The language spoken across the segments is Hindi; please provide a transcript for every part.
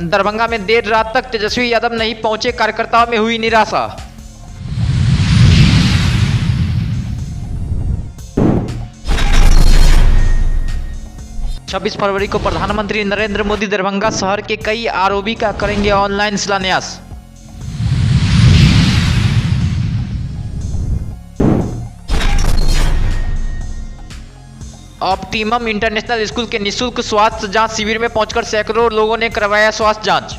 दरभंगा में देर रात तक तेजस्वी यादव नहीं पहुंचे, कार्यकर्ताओं में हुई निराशा। छब्बीस फरवरी को प्रधानमंत्री नरेंद्र मोदी दरभंगा शहर के कई आरओबी का करेंगे ऑनलाइन शिलान्यास। ऑप्टिमम इंटरनेशनल स्कूल के निःशुल्क स्वास्थ्य जांच शिविर में पहुंचकर सैकड़ों लोगों ने करवाया स्वास्थ्य जांच।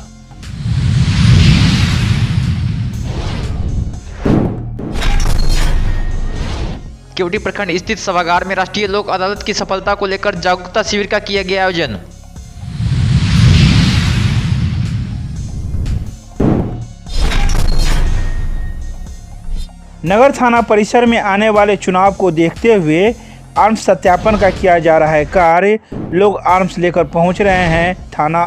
केवटी प्रखंड स्थित सभागार में राष्ट्रीय लोक अदालत की सफलता को लेकर जागरूकता शिविर का किया गया आयोजन। नगर थाना परिसर में आने वाले चुनाव को देखते हुए आर्म्स सत्यापन का किया जा रहा है कार्य। लोग आर्म्स लेकर पहुंच रहे हैं थाना।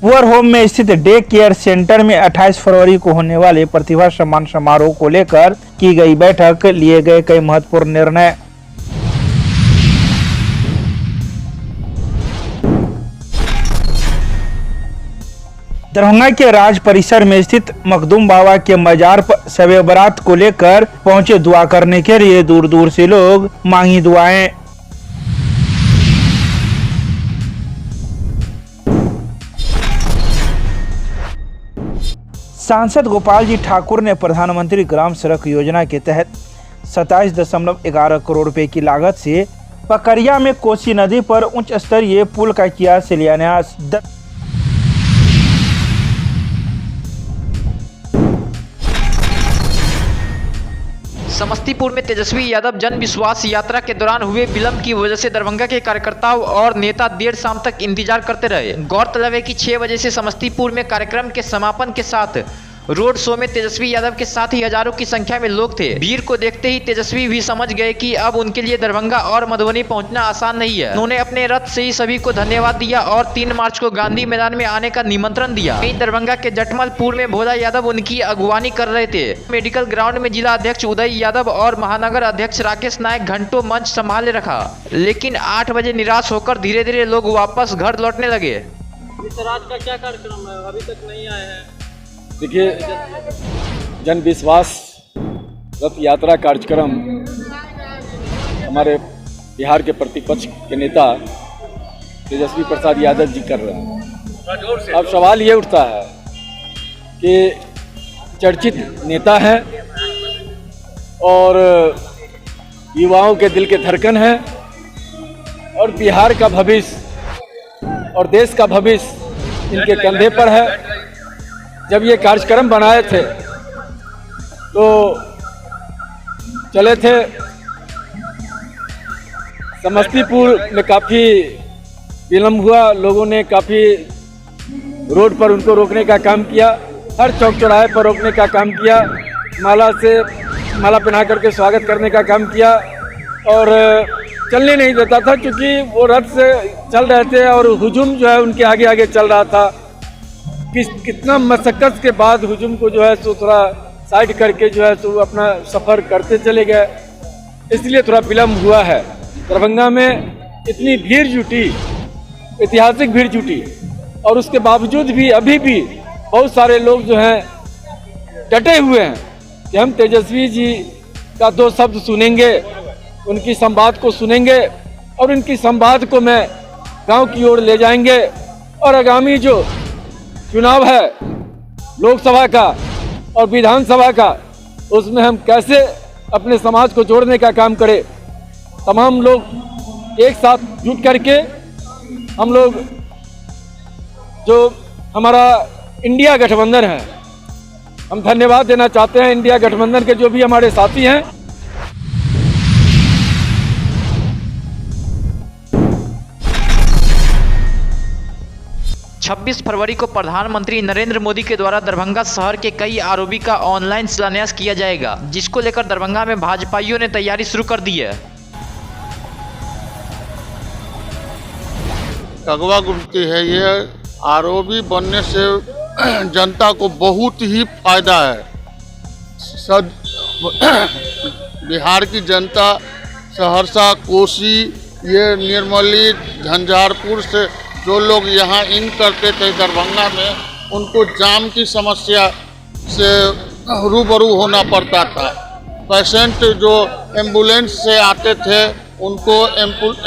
पुअर होम में स्थित डे केयर सेंटर में 28 फरवरी को होने वाले प्रतिभा सम्मान समारोह को लेकर की गई बैठक, लिए गए कई महत्वपूर्ण निर्णय। दरभंगा के राज परिसर में स्थित मखदूम बाबा के मजार पर शब बारात को लेकर पहुंचे दुआ करने के लिए दूर दूर से लोग मांगी दुआएं। सांसद गोपाल जी ठाकुर ने प्रधानमंत्री ग्राम सड़क योजना के तहत 27.11 करोड़ रुपए की लागत से पकरिया में कोसी नदी पर उच्च स्तरीय पुल का किया शिलान्यास। समस्तीपुर में तेजस्वी यादव जन विश्वास यात्रा के दौरान हुए विलंब की वजह से दरभंगा के कार्यकर्ताओं और नेता देर शाम तक इंतजार करते रहे। गौरतलब है कि 6 बजे से समस्तीपुर में कार्यक्रम के समापन के साथ रोड शो में तेजस्वी यादव के साथ ही हजारों की संख्या में लोग थे। भीड़ को देखते ही तेजस्वी भी समझ गए कि अब उनके लिए दरभंगा और मधुबनी पहुंचना आसान नहीं है। उन्होंने अपने रथ से ही सभी को धन्यवाद दिया और 3 मार्च को गांधी मैदान में आने का निमंत्रण दिया। वहीं दरभंगा के जटमलपुर में भोला यादव उनकी अगुवानी कर रहे थे। मेडिकल ग्राउंड में जिला अध्यक्ष उदय यादव और महानगर अध्यक्ष राकेश नायक घंटों मंच संभाले रखा, लेकिन 8 बजे निराश होकर धीरे धीरे लोग वापस घर लौटने लगे। रात का क्या कार्यक्रम है, अभी तक नहीं आए हैं? देखिए, जन विश्वास रथ यात्रा कार्यक्रम हमारे बिहार के प्रतिपक्ष के नेता तेजस्वी प्रसाद यादव जी कर रहे हैं। अब सवाल ये उठता है कि चर्चित नेता हैं और युवाओं के दिल के धड़कन हैं और बिहार का भविष्य और देश का भविष्य इनके कंधे पर है। जब ये कार्यक्रम बनाए थे तो चले थे समस्तीपुर में, काफ़ी विलम्ब हुआ। लोगों ने काफ़ी रोड पर उनको रोकने का काम किया, हर चौक चौराहे पर रोकने का काम किया, माला पहना करके स्वागत करने का काम किया और चलने नहीं देता था क्योंकि वो रथ से चल रहे थे और हुजूम जो है उनके आगे आगे चल रहा था। कितना मशक्कत के बाद हुजूम को जो है सो थोड़ा साइड करके जो है सो अपना सफ़र करते चले गए, इसलिए थोड़ा विलम्ब हुआ है। दरभंगा में इतनी भीड़ जुटी, ऐतिहासिक भीड़ जुटी और उसके बावजूद भी अभी भी बहुत सारे लोग जो हैं डटे हुए हैं कि हम तेजस्वी जी का 2 शब्द सुनेंगे, उनकी संवाद को सुनेंगे और उनकी संवाद को मैं गांव की ओर ले जाएंगे और आगामी जो चुनाव है लोकसभा का और विधानसभा का, उसमें हम कैसे अपने समाज को जोड़ने का काम करें। तमाम लोग एक साथ जुट करके हम लोग जो हमारा इंडिया गठबंधन है, हम धन्यवाद देना चाहते हैं इंडिया गठबंधन के जो भी हमारे साथी हैं। 26 फरवरी को प्रधानमंत्री नरेंद्र मोदी के द्वारा दरभंगा शहर के कई आरओबी का ऑनलाइन शिलान्यास किया जाएगा, जिसको लेकर दरभंगा में भाजपाइयों ने तैयारी शुरू कर दी है। अगवा गुमती है, ये आरओबी बनने से जनता को बहुत ही फायदा है। सब बिहार की जनता सहरसा, कोसी, ये निर्मली, झंझारपुर से जो लोग यहाँ इन करते थे दरभंगा में, उनको जाम की समस्या से रूबरू होना पड़ता था। पेशेंट जो एम्बुलेंस से आते थे उनको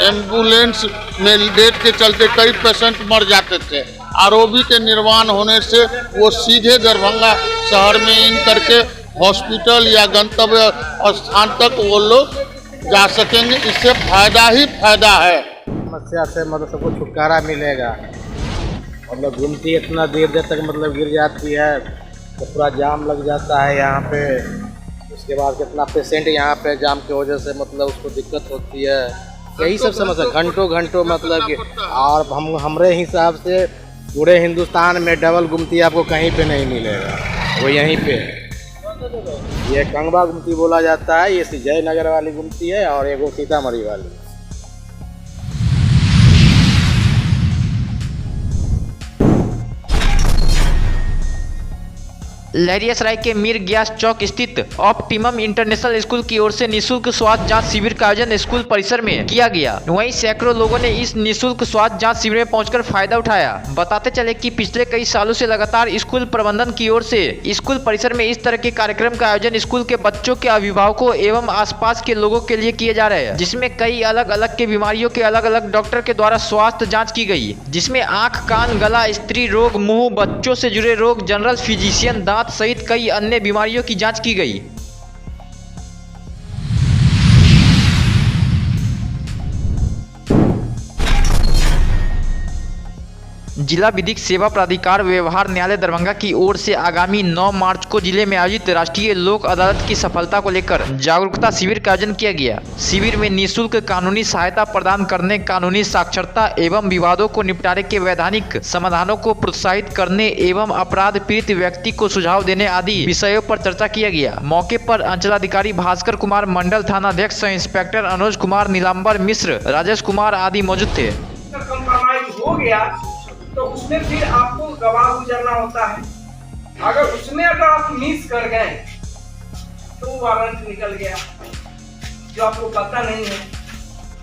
एम्बुलेंस में लेट के चलते कई पेशेंट मर जाते थे। आरओबी के निर्माण होने से वो सीधे दरभंगा शहर में इन करके हॉस्पिटल या गंतव्य स्थान तक वो लोग जा सकेंगे। इससे फायदा ही फायदा है। समस्या से मतलब सबको छुटकारा मिलेगा। मतलब घूमती इतना देर तक मतलब गिर जाती है तो पूरा जाम लग जाता है यहाँ पे। उसके बाद कितना पेशेंट यहाँ पे जाम की वजह से मतलब उसको दिक्कत होती है। यही सब समस्या घंटों मतलब कि, और हमारे हिसाब से पूरे हिंदुस्तान में डबल गुमती आपको कहीं पे नहीं मिलेगा, वो यहीं पे है। ये कंगवा गुमती बोला जाता है, ये जयनगर वाली गुमती है और एक सीतामढ़ी वाली। लहरियासराय के मीर ग्यास चौक स्थित ऑप्टिमम इंटरनेशनल स्कूल की ओर से निःशुल्क स्वास्थ्य जांच शिविर का आयोजन स्कूल परिसर में किया गया। वहीं सैकड़ों लोगों ने इस निःशुल्क स्वास्थ्य जांच शिविर में पहुंचकर फायदा उठाया। बताते चले कि पिछले कई सालों से लगातार स्कूल प्रबंधन की ओर से स्कूल परिसर में इस तरह के कार्यक्रम का आयोजन स्कूल के बच्चों के अभिभावकों एवं आसपास के लोगों के लिए किए जा रहे हैं, जिसमें कई अलग अलग के बीमारियों के अलग अलग डॉक्टर के द्वारा स्वास्थ्य जाँच की गई, जिसमें आँख, कान, गला, स्त्री रोग, मुँह, बच्चों से जुड़े रोग, जनरल फिजिशियन, दांत सहित कई अन्य बीमारियों की जांच की गई। जिला विधिक सेवा प्राधिकार व्यवहार न्यायालय दरभंगा की ओर से आगामी 9 मार्च को जिले में आयोजित राष्ट्रीय लोक अदालत की सफलता को लेकर जागरूकता शिविर का आयोजन किया गया। शिविर में निःशुल्क कानूनी सहायता प्रदान करने, कानूनी साक्षरता एवं विवादों को निपटारे के वैधानिक समाधानों को प्रोत्साहित करने एवं अपराध पीड़ित व्यक्ति को सुझाव देने आदि विषयों पर चर्चा किया गया। मौके पर अंचलाधिकारी भास्कर कुमार, मंडल थानाध्यक्ष सह इंस्पेक्टर अनुज कुमार, नीलांबर मिश्र, राजेश कुमार आदि मौजूद थे। हो गया तो उसमें फिर आपको गवाह गुजरना होता है। अगर उसमें आप मिस कर गए तो वारंट निकल गया जो आपको पता नहीं है,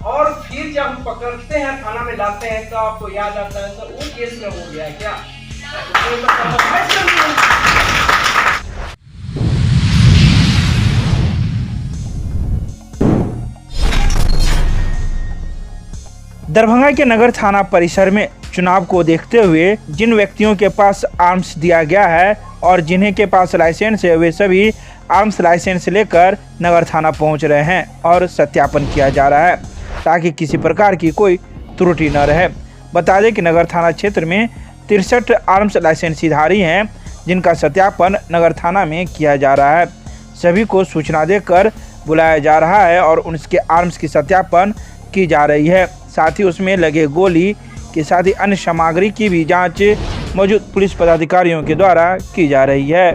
और फिर जब हम पकड़ते हैं थाना में लाते हैं तो आपको याद आता है तो वो केस में हो गया क्या। दरभंगा के नगर थाना परिसर में चुनाव को देखते हुए जिन व्यक्तियों के पास आर्म्स दिया गया है और जिन्हें के पास लाइसेंस है, वे सभी आर्म्स लाइसेंस लेकर नगर थाना पहुंच रहे हैं और सत्यापन किया जा रहा है ताकि किसी प्रकार की कोई त्रुटि न रहे। बता दें कि नगर थाना क्षेत्र में 63 आर्म्स लाइसेंसीधारी हैं जिनका सत्यापन नगर थाना में किया जा रहा है। सभी को सूचना देकर बुलाया जा रहा है और उनके आर्म्स की सत्यापन की जा रही है। साथ ही उसमें लगे गोली के साथ ही अन्य सामग्री की भी जांच मौजूद पुलिस पदाधिकारियों के द्वारा की जा रही है।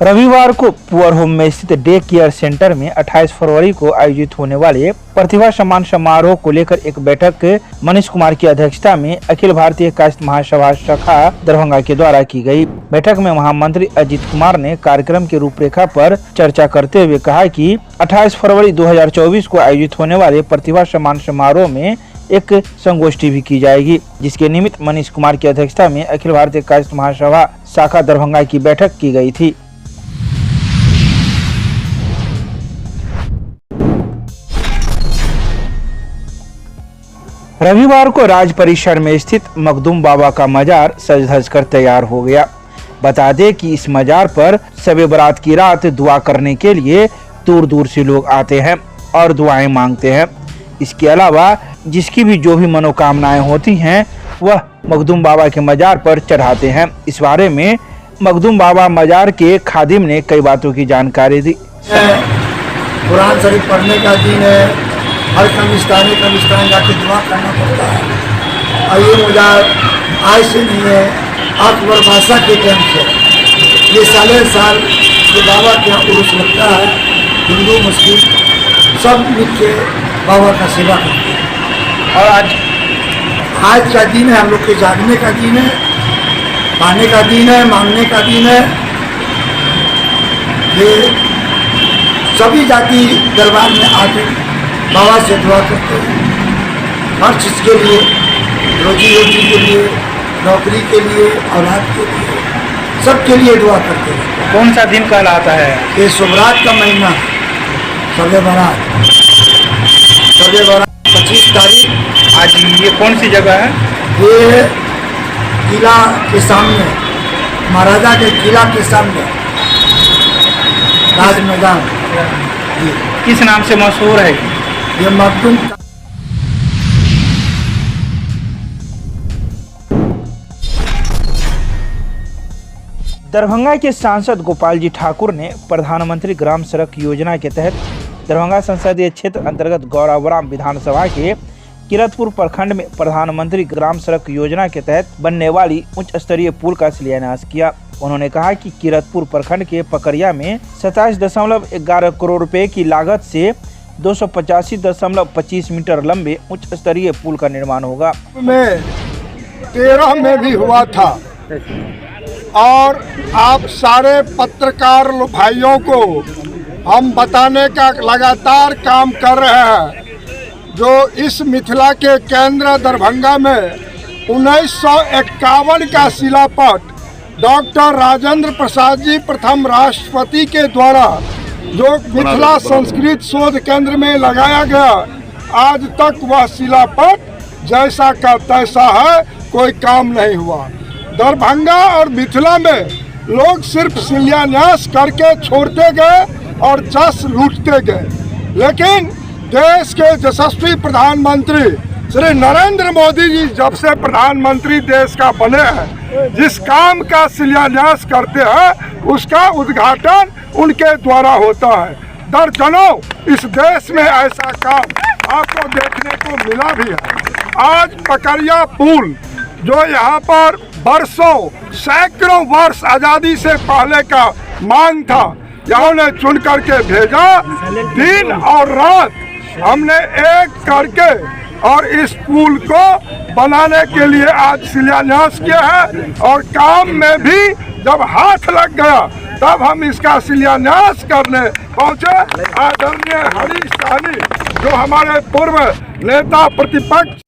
रविवार को पुअर होम में स्थित डे केयर सेंटर में 28 फरवरी को आयोजित होने वाले प्रतिभा सम्मान समारोह को लेकर एक बैठक मनीष कुमार की अध्यक्षता में अखिल भारतीय कायस्थ महासभा शाखा दरभंगा के द्वारा की गई। बैठक में महामंत्री अजीत कुमार ने कार्यक्रम की रूपरेखा पर चर्चा करते हुए कहा कि 28 फरवरी 2024 को आयोजित होने वाले प्रतिभा सम्मान समारोह में एक संगोष्ठी भी की जाएगी, जिसके निमित्त मनीष कुमार की अध्यक्षता में अखिल भारतीय कायस्थ महासभा शाखा दरभंगा की बैठक की गई थी। रविवार को राज परिसर में स्थित मखदूम बाबा का मजार सज धज कर तैयार हो गया। बता दें कि इस मजार पर शब बारात की रात दुआ करने के लिए दूर दूर से लोग आते हैं और दुआएं मांगते हैं। इसके अलावा जिसकी भी जो भी मनोकामनाएं होती हैं वह मखदूम बाबा के मजार पर चढ़ाते हैं। इस बारे में मखदूम बाबा मजार के खादिम ने कई बातों की जानकारी दी। कुरान शरीफ पढ़ने का दिन है, हर कब्रिस्तान जाके दुआ करना पड़ता है। और ये मजार आज से नहीं है, अकबर बादशाह के टाइम से ये साल ये बाबा के यहाँ उर्स लगता है। हिंदू मुस्लिम सब मिलके बाबा का सेवा करते हैं। और आज का दिन है हम लोग के जागने का दिन है। पाने का दिन है, मांगने का दिन है। ये सभी जाति दरबार में आके बाबा से दुआ करते हैं, हर चीज़ के लिए, रोजी रोटी के लिए, नौकरी के लिए, औलाद के लिए, सबके लिए दुआ करते हैं। कौन सा दिन कहलाता है? ये शुभरात का महीना है, शब बारात 25 तारीख। आज ये कौन सी जगह है? ये किला के सामने, महाराजा के किला के सामने राज मैदान, किस नाम से मशहूर है? ये मखदूम। दरभंगा के सांसद गोपाल जी ठाकुर ने प्रधानमंत्री ग्राम सड़क योजना के तहत दरभंगा संसदीय क्षेत्र अंतर्गत गौरावराम विधानसभा के किरतपुर प्रखंड में प्रधानमंत्री ग्राम सड़क योजना के तहत बनने वाली उच्च स्तरीय पुल का शिलान्यास किया। उन्होंने कहा कि किरतपुर प्रखंड के पकरिया में 27.11 करोड़ रुपए की लागत से 285.25 मीटर लंबे उच्च स्तरीय पुल का निर्माण होगा। में 13 में भी हुआ था और आप सारे पत्रकार भाइयों को हम बताने का लगातार काम कर रहे हैं। जो इस मिथिला के केंद्र दरभंगा में 1951 का शिलापट डॉक्टर राजेंद्र प्रसाद जी प्रथम राष्ट्रपति के द्वारा जो मिथिला संस्कृत शोध केंद्र में लगाया गया, आज तक वह शिलापट जैसा का तैसा है, कोई काम नहीं हुआ। दरभंगा और मिथिला में लोग सिर्फ शिलान्यास करके छोड़ते गए और जस लूटते गए, लेकिन देश के यशस्वी प्रधानमंत्री श्री नरेंद्र मोदी जी जब से प्रधानमंत्री देश का बने हैं, जिस काम का शिलान्यास करते हैं उसका उद्घाटन उनके द्वारा होता है। दर्जनों इस देश में ऐसा काम आपको देखने को मिला भी है। आज पकरिया पुल जो यहाँ पर बरसों सैकड़ों वर्ष आज़ादी से पहले का मांग था, यहाँ ने चुन करके भेजा। दिन और रात हमने एक करके और इस पुल को बनाने के लिए आज शिलान्यास किया है और काम में भी जब हाथ लग गया तब हम इसका शिलान्यास करने पहुंचे। आदरणीय हरीश साहनी जो हमारे पूर्व नेता प्रतिपक्ष